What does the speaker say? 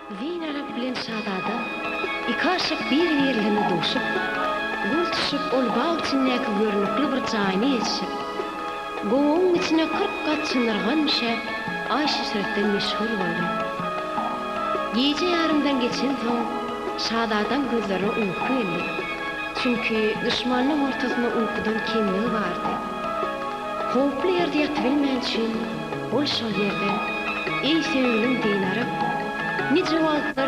Arap bilen şadada ikaşık bir yerlerini doşup, gül düşüp ol bağ içindeki görünüklü bir çayını yetişip, goğun içine 40 kat çınırgan mişe ay şişiretten meşhur oldu. Gece yarımdan geçen son şadadan gözlerine uyku geldi. Çünkü düşmanın ortasına uykudan kemil vardı. Hoplu yerde yatıbilmeyen için ol şol yerden ey sevgilim deyin arap, nice vaatlar